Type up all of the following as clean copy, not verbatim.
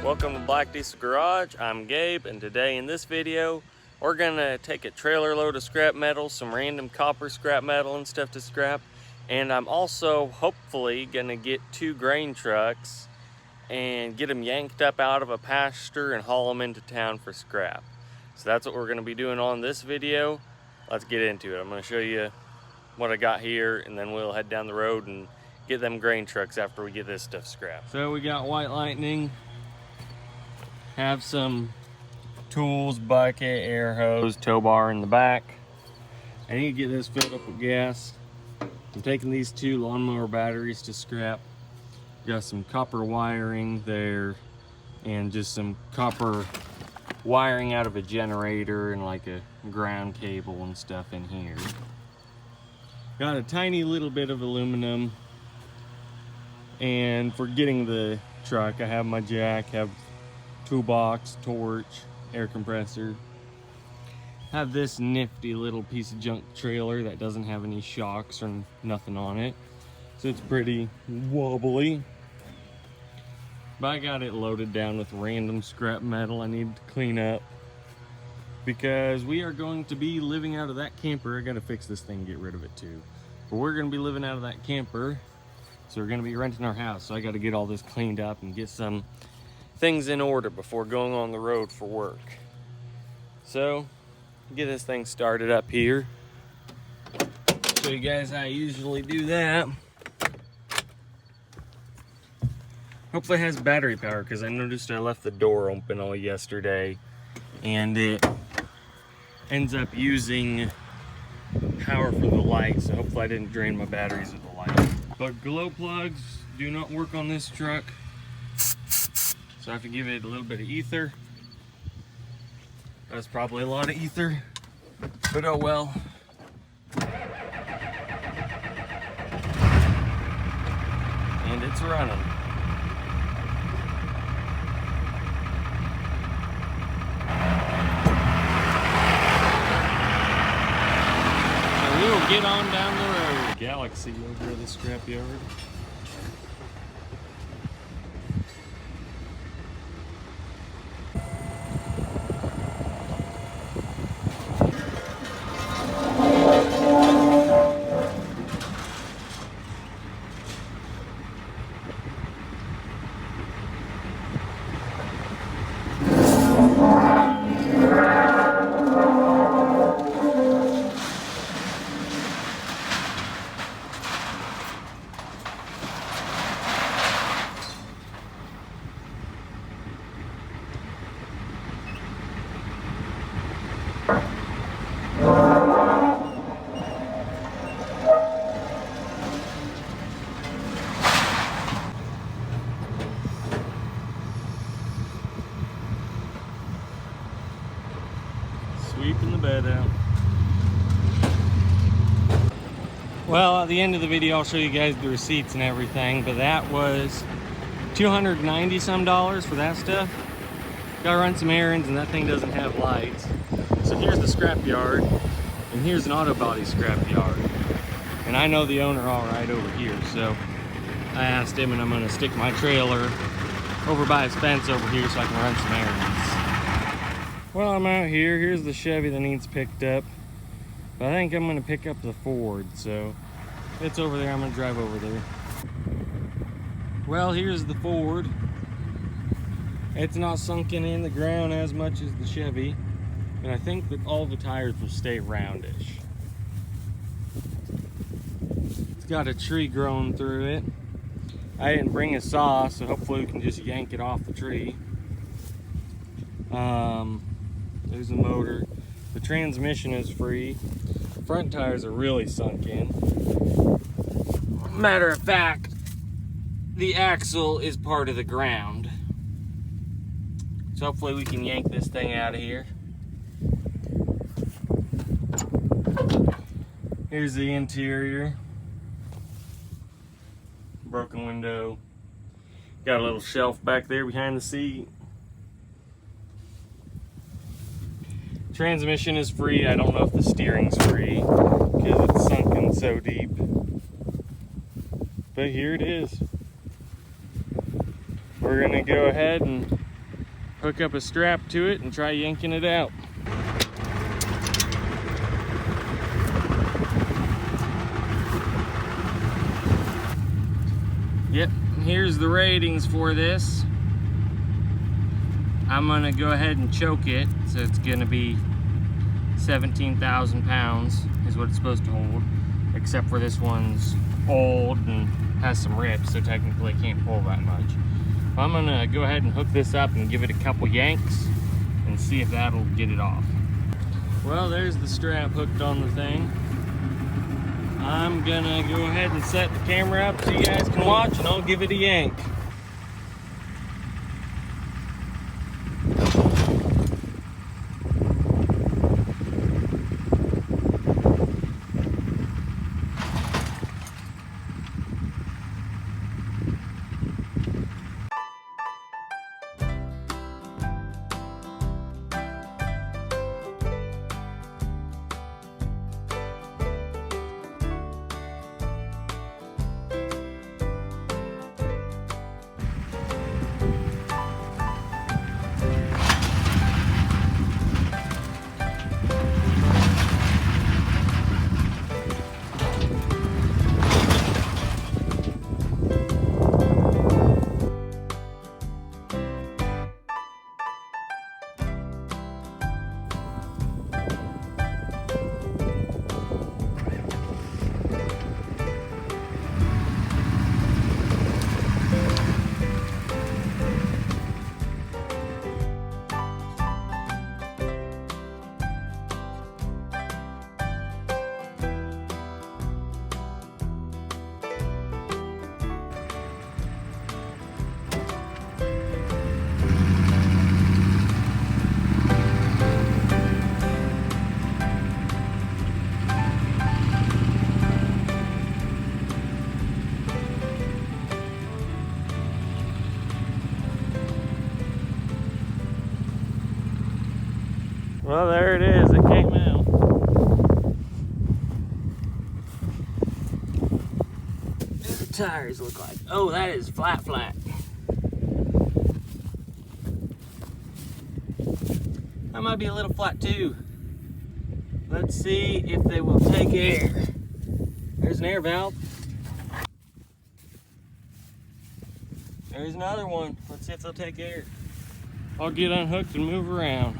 Welcome to Black Diesel Garage. I'm Gabe, and today in this video we're gonna take a trailer load of scrap metal, some random copper scrap metal and stuff to scrap, and I'm also hopefully gonna get 2 grain trucks and get them yanked up out of a pasture and haul them into town for scrap. So that's what we're gonna be doing on this video. Let's get into it. I'm gonna show you what I got here, and then we'll head down the road and get them grain trucks after we get this stuff scrapped. So we got White Lightning. Have some tools, bucket, air hose, tow bar in the back. I need to get this filled up with gas. I'm taking these 2 lawnmower batteries to scrap. Got some copper wiring there and just some copper wiring out of a generator and like a ground cable and stuff in here. Got a tiny little bit of aluminum, and for getting the truck I have my jack, have toolbox, torch, air compressor. Have this nifty little piece of junk trailer that doesn't have any shocks or nothing on it, so it's pretty wobbly. But I got it loaded down with random scrap metal I need to clean up because we are going to be living out of that camper. I gotta fix this thing and get rid of it too. But we're gonna be living out of that camper, so we're gonna be renting our house. So I gotta get all this cleaned up and get some things in order before going on the road for work. So get this thing started up here. Show you guys how I usually do that. Hopefully it has battery power, because I noticed I left the door open all yesterday and it ends up using power for the light, so hopefully I didn't drain my batteries with the light. But glow plugs do not work on this truck, so I have to give it a little bit of ether. That's probably a lot of ether, but oh well. And it's running. So we will get on down the road. Galaxy over at the scrapyard. Sweeping the bed out. Well, at the end of the video I'll show you guys the receipts and everything, but that was $290 some for that stuff. Gotta run some errands and that thing doesn't have lights. So here's the scrap yard, and here's an auto body scrap yard. And I know the owner all right over here, so I asked him, and I'm gonna stick my trailer over by his fence over here so I can run some errands. Well, I'm out here. Here's the Chevy that needs picked up. But I think I'm gonna pick up the Ford, so it's over there. I'm gonna drive over there. Well, here's the Ford. It's not sunken in the ground as much as the Chevy, and I think that all the tires will stay roundish. It's got a tree growing through it. I didn't bring a saw, so hopefully we can just yank it off the tree. There's the motor. The transmission is free. Front tires are really sunk in. Matter of fact, the axle is part of the ground. So hopefully we can yank this thing out of here. Here's the interior. Broken window. Got a little shelf back there behind the seat. Transmission is free. I don't know if the steering's free because it's sunken so deep. But here it is. We're gonna go ahead and hook up a strap to it and try yanking it out. Yep, here's the ratings for this. I'm gonna go ahead and choke it, so it's gonna be 17,000 pounds is what it's supposed to hold, except for this one's old and has some rips, so technically it can't pull that much. I'm gonna go ahead and hook this up and give it a couple yanks and see if that'll get it off. Well, there's the strap hooked on the thing. I'm gonna go ahead and set the camera up so you guys can watch, and I'll give it a yank. Well, there it is. It came out. What do the tires look like? Oh, that is flat. That might be a little flat too. Let's see if they will take air. There's an air valve. There's another one. Let's see if they'll take air. I'll get unhooked and move around.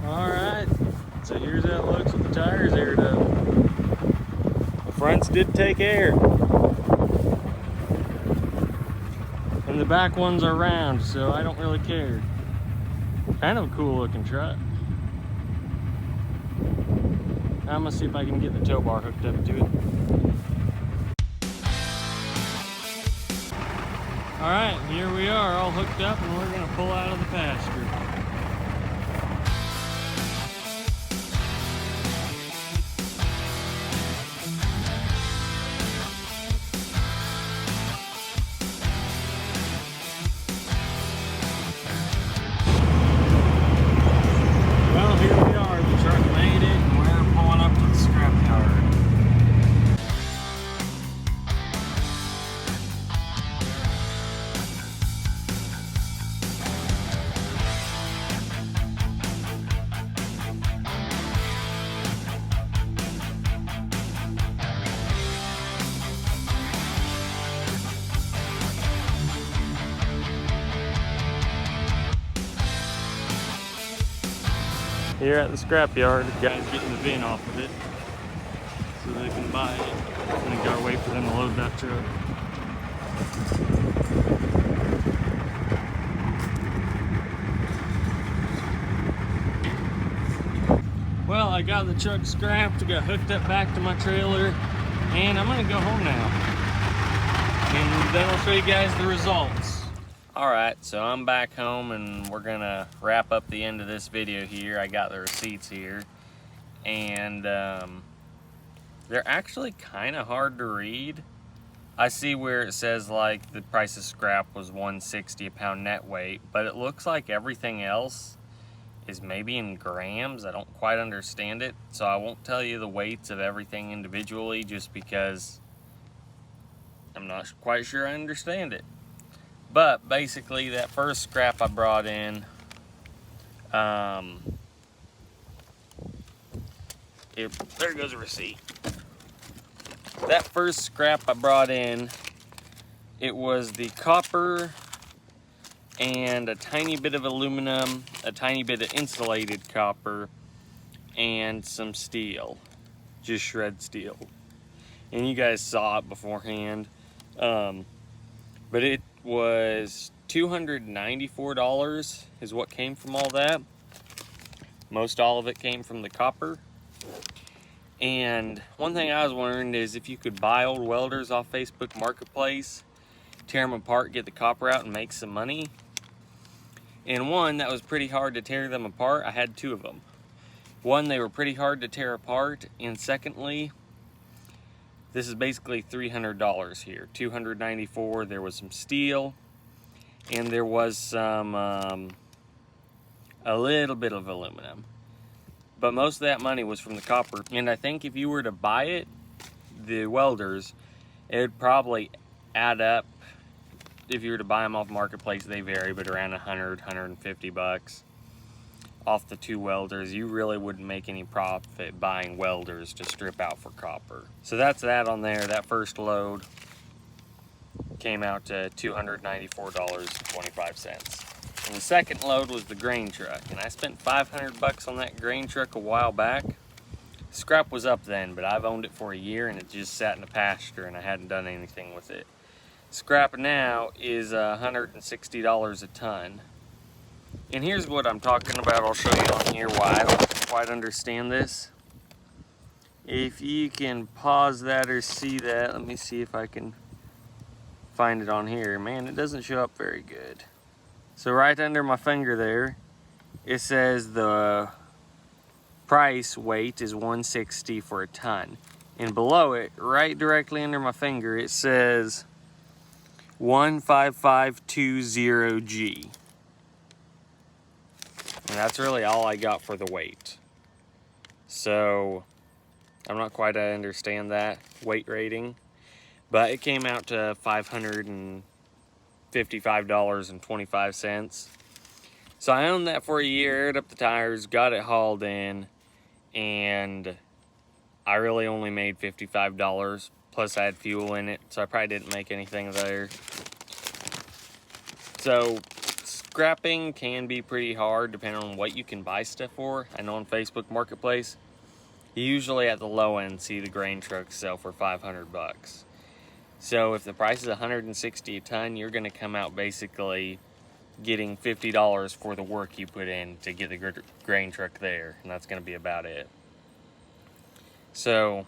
Alright, so here's how it looks with the tires aired up. The fronts did take air. And the back ones are round, so I don't really care. Kind of a cool looking truck. I'm gonna see if I can get the tow bar hooked up to it. Alright, here we are all hooked up, and we're gonna pull out of the pasture. Well, here we are. The truck made it, and we're pulling up to the scrapyard. Here at the scrapyard, the guy's getting the VIN off of it so they can buy it. And we gotta wait for them to load that truck. Well, I got the truck scrapped, got hooked up back to my trailer, and I'm gonna go home now. And then I'll show you guys the results. All right, so I'm back home and we're gonna wrap up the end of this video here. I got the receipts here, and they're actually kind of hard to read. I see where it says like the price of scrap was $160 a pound net weight, but it looks like everything else is maybe in grams. I don't quite understand it, so I won't tell you the weights of everything individually just because I'm not quite sure I understand it. But basically, that first scrap I brought in, there goes a receipt. That first scrap I brought in, it was the copper and a tiny bit of aluminum, a tiny bit of insulated copper, and some steel, just shred steel. And you guys saw it beforehand, but it was $294 is what came from all that. Most all of it came from the copper. And one thing I was wondering is if you could buy old welders off Facebook Marketplace, tear them apart, get the copper out, and make some money. And one, that was pretty hard to tear them apart. I had two of them. One, they were pretty hard to tear apart, and secondly, this is basically $300 here. $294. There was some steel, and there was some a little bit of aluminum. But most of that money was from the copper. And I think if you were to buy it, the welders, it would probably add up. If you were to buy them off Marketplace, they vary, but around 100, 150 bucks off the two welders. You really wouldn't make any profit buying welders to strip out for copper. So that's that on there. That first load came out to $294.25. And the second load was the grain truck, and I spent 500 bucks on that grain truck a while back. Scrap was up then, but I've owned it for a year and it just sat in a pasture and I hadn't done anything with it. Scrap now is $160 a ton. And here's what I'm talking about. I'll show you on here why I don't quite understand this. If you can pause that or see that, let me see if I can find it on here. Man, it doesn't show up very good. So right under my finger there, it says the price weight is $160 for a ton. And below it, right directly under my finger, it says 15520G. And that's really all I got for the weight. So I'm not quite I understand that weight rating, but it came out to $555.25. So I owned that for a year, aired up the tires, got it hauled in, and I really only made $55, plus I had fuel in it, so I probably didn't make anything there. So scrapping can be pretty hard depending on what you can buy stuff for. I know on Facebook Marketplace, you usually at the low end see the grain trucks sell for 500 bucks. So if the price is $160 a ton, you're gonna come out basically getting $50 for the work you put in to get the grain truck there, and that's gonna be about it. So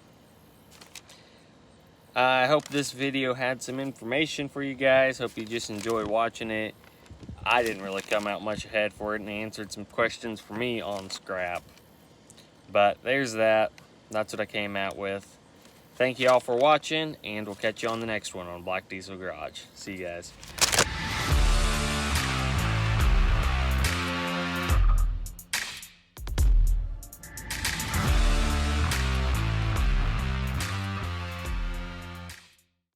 I hope this video had some information for you guys. Hope you just enjoyed watching it. I didn't really come out much ahead for it and answered some questions for me on scrap. But there's that. That's what I came out with. Thank you all for watching, and we'll catch you on the next one on Black Diesel Garage. See you guys.